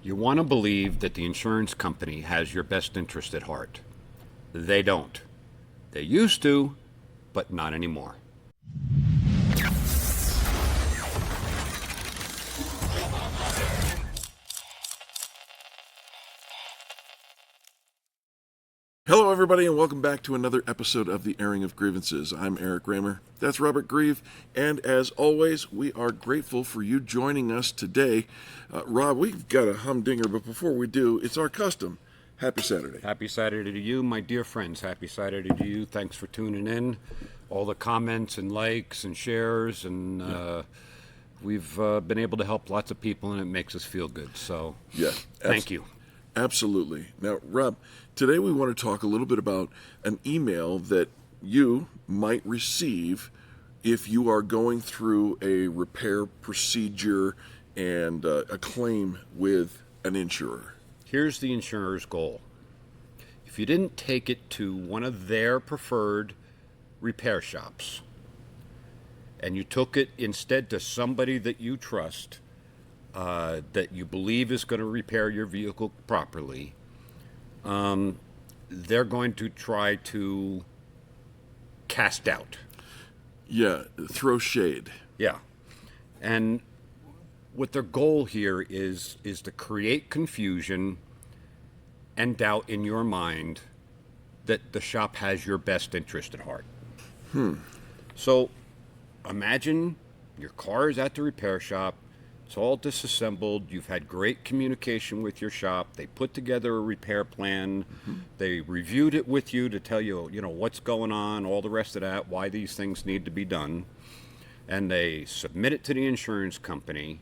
You want to believe that the insurance company has your best interest at heart. They don't. They used to, but not anymore. Hello, everybody, and welcome back to another episode of The Airing of Grievances. I'm Eric Raymer. That's Robert Grieve, and as always, we are grateful for you joining us today. Rob, we've got a humdinger, but before we do, it's our custom. Happy Saturday. Happy Saturday to you, my dear friends. Happy Saturday to you. Thanks for tuning in. All the comments and likes and shares, and we've been able to help lots of people, and it makes us feel good. So, Yeah, thank you. Absolutely. Now, Rob, today we want to talk a little bit about an email that you might receive if you are going through a repair procedure and a claim with an insurer. Here's the insurer's goal. If you didn't take it to one of their preferred repair shops and you took it instead to somebody that you trust, that you believe is going to repair your vehicle properly, they're going to try to cast doubt. Yeah, throw shade. Yeah. And what their goal here is to create confusion and doubt in your mind that the shop has your best interest at heart. So imagine your car is at the repair shop. It's all disassembled. You've had great communication with your shop. They put together a repair plan. They reviewed it with you to tell you, what's going on, all the rest of that, why these things need to be done. And they submit it to the insurance company.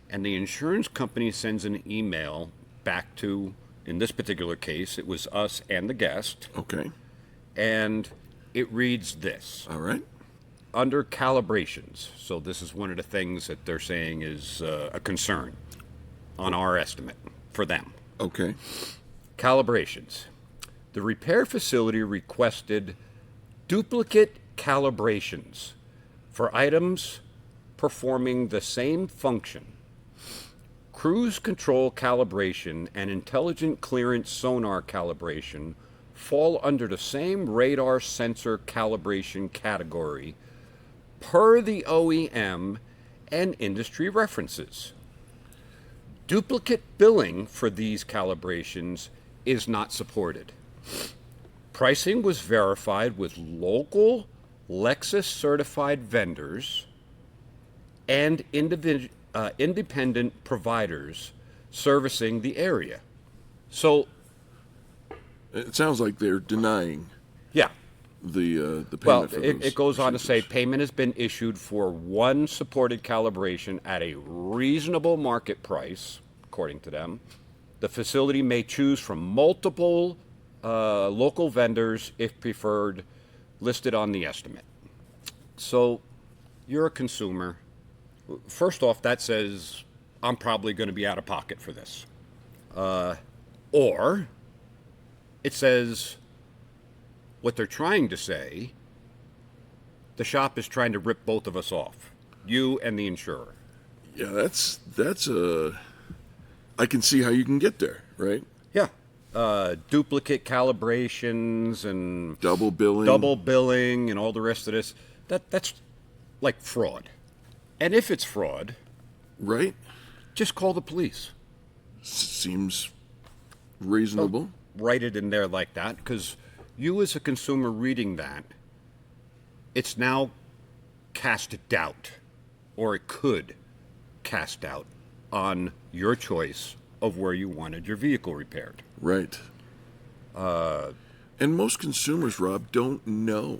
And the insurance company sends an email back to, in this particular case, it was us and the guest. Okay. And it reads this. All right. Under calibrations, so this is one of the things that they're saying is a concern on our estimate for them. Okay. Calibrations. The repair facility requested duplicate calibrations for items performing the same function. Cruise control calibration and intelligent clearance sonar calibration fall under the same radar sensor calibration category per the OEM and industry references. Duplicate billing for these calibrations is not supported. Pricing was verified with local Lexus certified vendors and independent providers servicing the area. So, It sounds like they're denying yeah. the payment Well, for those it goes on to say procedures. payment has been issued for one supported calibration at a reasonable market price, according to them. The facility may choose from multiple local vendors, if preferred, listed on the estimate. So you're a consumer. First off, that says I'm probably going to be out of pocket for this. Or it says what they're trying to say, the shop is trying to rip both of us off, you and the insurer. Yeah, that's I can see how you can get there, right? Yeah. Duplicate calibrations and Double billing. and all the rest of this. That's like fraud. And if it's fraud, Right? just call the police. Seems reasonable. Write it in there like that, because you as a consumer reading that, it's now cast doubt, or it could cast doubt on your choice of where you wanted your vehicle repaired. Right. And most consumers, Rob, don't know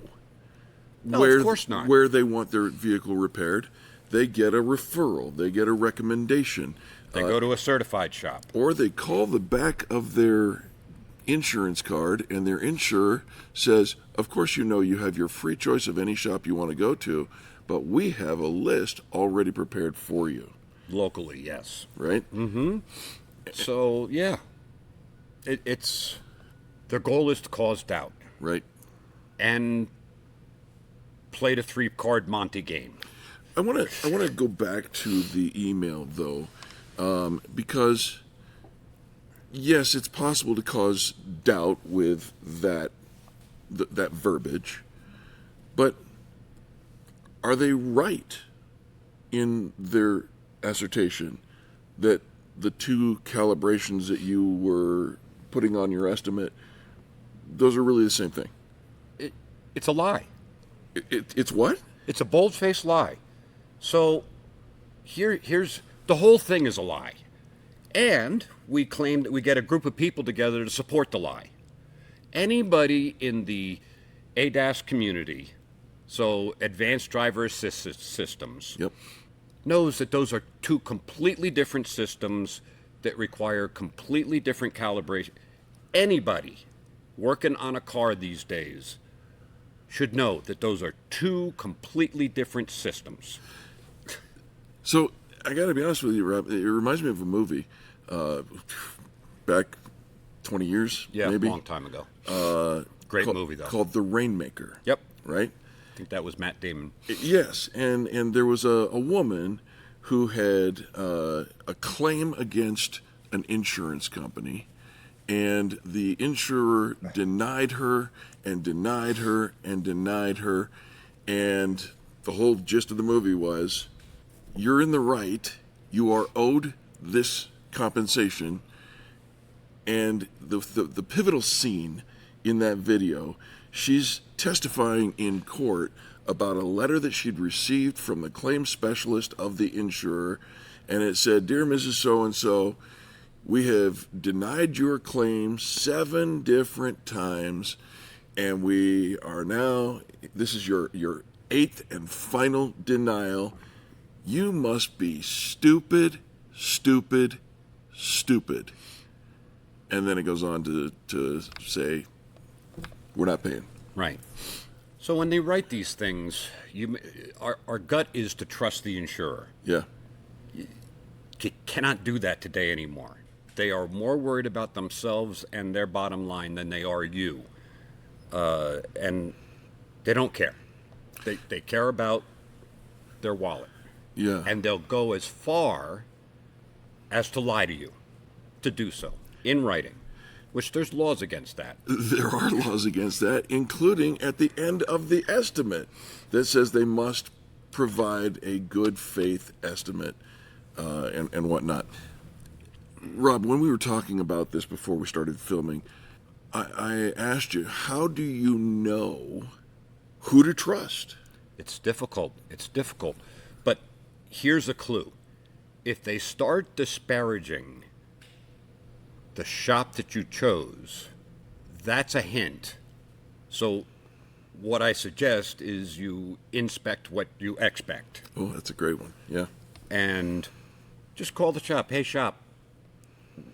No, of course not. where they want their vehicle repaired. They get a referral. They get a recommendation. They go to a certified shop. Or they call the back of their insurance card, and their insurer says, of course, you have your free choice of any shop you want to go to, but we have a list already prepared for you. Locally, yes. Right? So, yeah. It's their goal is to cause doubt Right. and play the 3-card Monte game. I want to go back to the email though, because yes, it's possible to cause doubt with that verbiage, but are they right in their assertion that the two calibrations that you were putting on your estimate, those are really the same thing? It's a lie. It's what? It's a bold-faced lie. So here's the whole thing is a lie. And we claim that we get a group of people together to support the lie. Anybody in the ADAS community, so advanced driver assistance systems, Yep. knows that those are two completely different systems that require completely different calibration. Anybody working on a car these days should know that those are two completely different systems. So I got to be honest with you, Rob. It reminds me of a movie back 20 years, Yeah, maybe. a long time ago. Great movie, though. Called The Rainmaker. Yep. Right? I think that was Matt Damon. Yes, and there was a woman who had a claim against an insurance company, and the insurer denied her and denied her and denied her, and the whole gist of the movie was, you're in the right, you are owed this compensation, and the pivotal scene in that video, she's testifying in court about a letter that she'd received from the claim specialist of the insurer, and it said, "Dear Mrs. So-and-so, we have denied your claim 7 different times, and we are now, this is your 8th and final denial. You must be stupid, stupid, stupid." And then it goes on to say, we're not paying. Right. So when they write these things, our gut is to trust the insurer. Yeah. You cannot do that today anymore. They are more worried about themselves and their bottom line than they are you. And they don't care. They care about their wallet. Yeah. And they'll go as far as to lie to you, to do so, in writing, which there's laws against that. There are laws against that, including at the end of the estimate that says they must provide a good faith estimate and whatnot. Rob, when we were talking about this before we started filming, I asked you, how do you know who to trust? It's difficult. It's difficult. But here's a clue. If they start disparaging the shop that you chose, that's a hint. So what I suggest is you inspect what you expect. Oh, that's a great one. Yeah. And just call the shop. Hey, shop,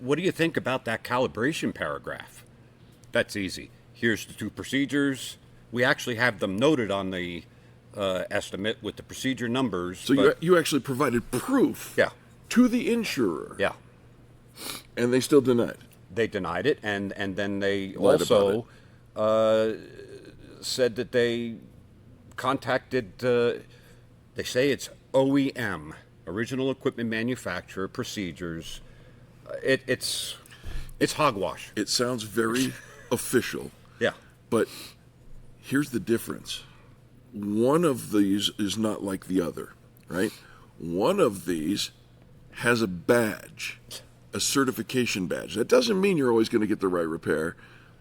what do you think about that calibration paragraph? That's easy. Here's the 2 procedures. We actually have them noted on the estimate with the procedure numbers. So you actually provided proof Yeah. to the insurer. Yeah. And they still denied. They denied it, and then they Lied also said that they contacted, they say it's OEM, Original Equipment Manufacturer Procedures. It's hogwash. It sounds very official. Yeah. But here's the difference. One of these is not like the other, right? One of these has a badge, a certification badge. That doesn't mean you're always going to get the right repair,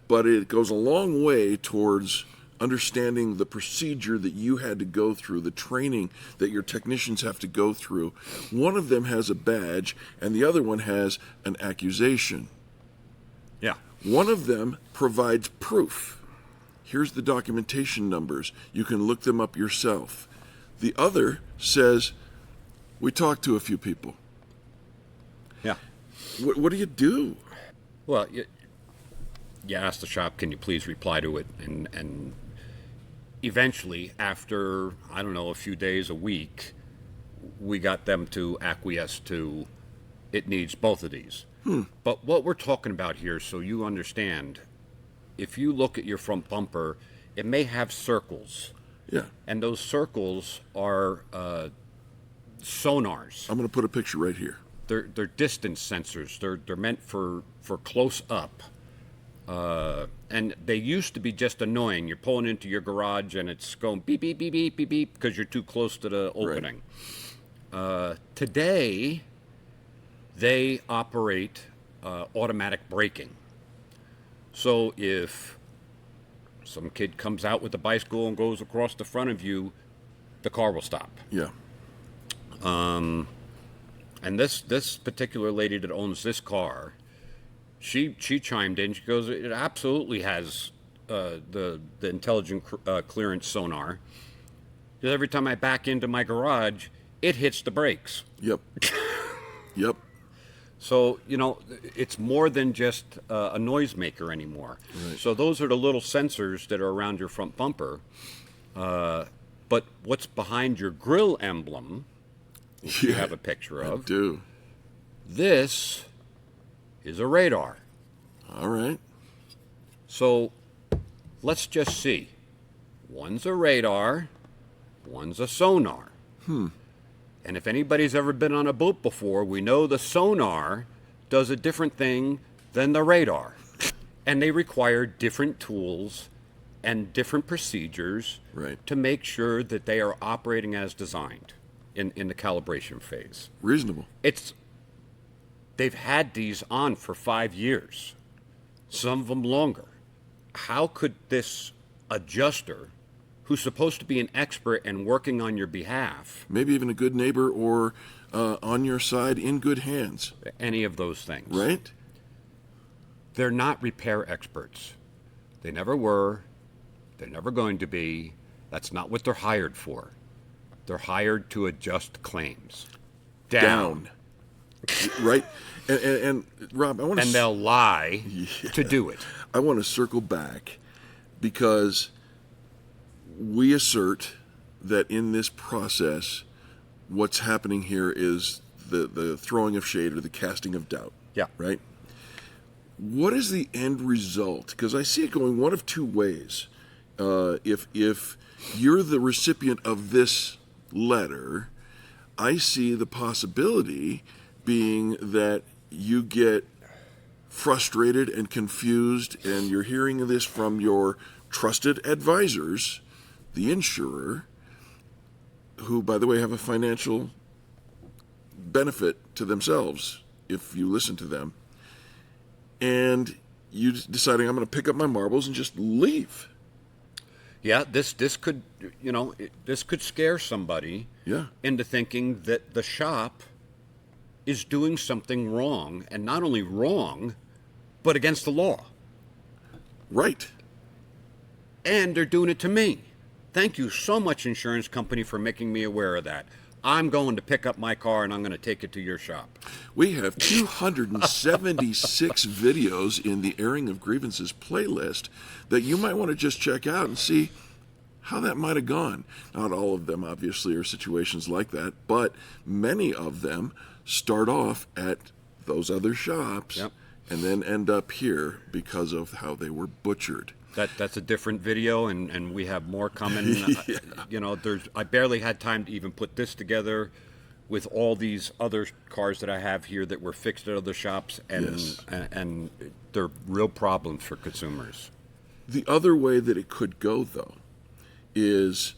but it goes a long way towards understanding the procedure that you had to go through, the training that your technicians have to go through. One of them has a badge, and the other one has an accusation. Yeah. One of them provides proof. Here's the documentation numbers. You can look them up yourself. The other says, we talked to a few people. Yeah. What do you do? Well, you ask the shop, can you please reply to it? And eventually, after, I don't know, a few days, a week, we got them to acquiesce to it needs both of these. But what we're talking about here, so you understand, if you look at your front bumper, it may have circles. Yeah. And those circles are sonars. I'm going to put a picture right here. they're distance sensors. They're meant for close up. And they used to be just annoying. You're pulling into your garage and it's going beep, beep, beep, beep, beep, beep because you're too close to the opening. Today, they operate automatic braking. So if some kid comes out with a bicycle and goes across the front of you, the car will stop. Yeah. And this particular lady that owns this car, she chimed in. She goes, it absolutely has the intelligent clearance sonar. Because every time I back into my garage, it hits the brakes. Yep. Yep. So, it's more than just a noisemaker anymore. Right. So those are the little sensors that are around your front bumper. But what's behind your grill emblem, which you have a picture of. I do. This is a radar. All right. So let's just see. One's a radar, one's a sonar. And if anybody's ever been on a boat before, we know the sonar does a different thing than the radar. And they require different tools and different procedures to make sure that they are operating as designed in the calibration phase. Reasonable. They've had these on for 5 years, some of them longer. How could this adjuster, who's supposed to be an expert and working on your behalf, maybe even a good neighbor or on your side in good hands, any of those things, right? They're not repair experts. They never were. They're never going to be. That's not what they're hired for. They're hired to adjust claims. Down. Right? And Rob, I want to... And they'll lie to do it. I want to circle back because we assert that in this process, what's happening here is the throwing of shade or the casting of doubt. Yeah. Right? What is the end result? Because I see it going one of two ways. If you're the recipient of this letter, I see the possibility being that you get frustrated and confused, and you're hearing this from your trusted advisors, the insurer, who, by the way, have a financial benefit to themselves if you listen to them, and you deciding, I'm going to pick up my marbles and just leave. Yeah, this could, this could scare somebody into thinking that the shop is doing something wrong, and not only wrong, but against the law. Right. And they're doing it to me. Thank you so much, insurance company, for making me aware of that. I'm going to pick up my car and I'm going to take it to your shop. We have 276 videos in the Airing of Grievances playlist that you might want to just check out and see how that might have gone. Not all of them, obviously, are situations like that, but many of them start off at those other shops and then end up here because of how they were butchered. That's a different video, and we have more coming. I barely had time to even put this together with all these other cars that I have here that were fixed at other shops, and they're real problems for consumers. The other way that it could go, though, is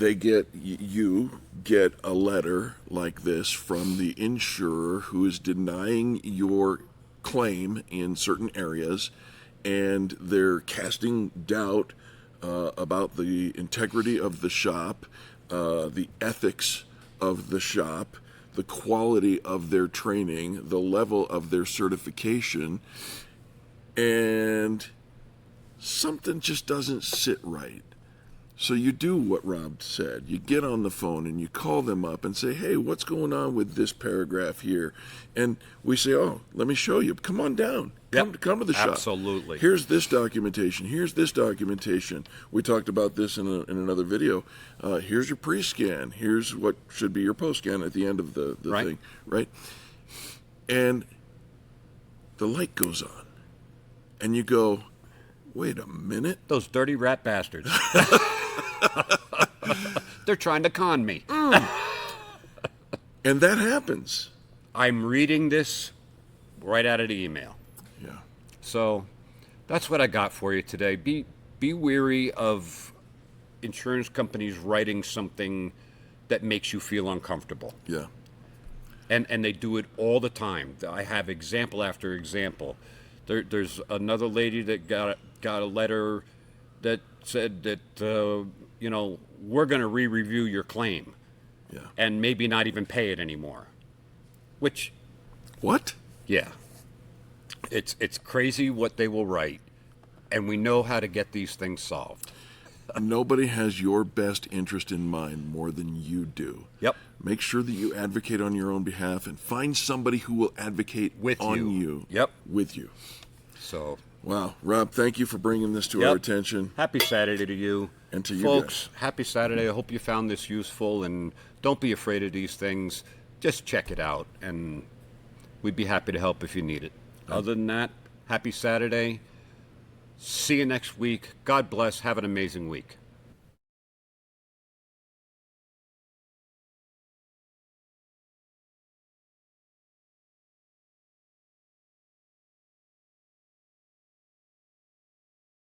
you get a letter like this from the insurer who is denying your claim in certain areas, and they're casting doubt about the integrity of the shop, the ethics of the shop, the quality of their training, the level of their certification, and something just doesn't sit right. So you do what Rob said. You get on the phone and you call them up and say, hey, what's going on with this paragraph here? And we say, oh, let me show you. Come on down. Come to the shop. Absolutely. Here's this documentation. Here's this documentation. We talked about this in another video. Here's your pre-scan. Here's what should be your post-scan at the end of the thing. Right? And the light goes on. And you go, wait a minute. Those dirty rat bastards. They're trying to con me. And that happens. I'm reading this right out of the email. Yeah. So that's what I got for you today. Be wary of insurance companies writing something that makes you feel uncomfortable. Yeah. And they do it all the time. I have example after example. There's another lady that got a letter that said that we're going to re-review your claim, Yeah. and maybe not even pay it anymore. Which, What? yeah, it's crazy what they will write, and we know how to get these things solved. Nobody has your best interest in mind more than you do. Yep. Make sure that you advocate on your own behalf and find somebody who will advocate With on you. you. Yep. With you. So, Wow. Rob, thank you for bringing this to yep. our attention. Happy Saturday to you. And to you folks. Happy Saturday. I hope you found this useful, and don't be afraid of these things. Just check it out, and we'd be happy to help if you need it. Other than that, happy Saturday. See you next week. God bless. Have an amazing week.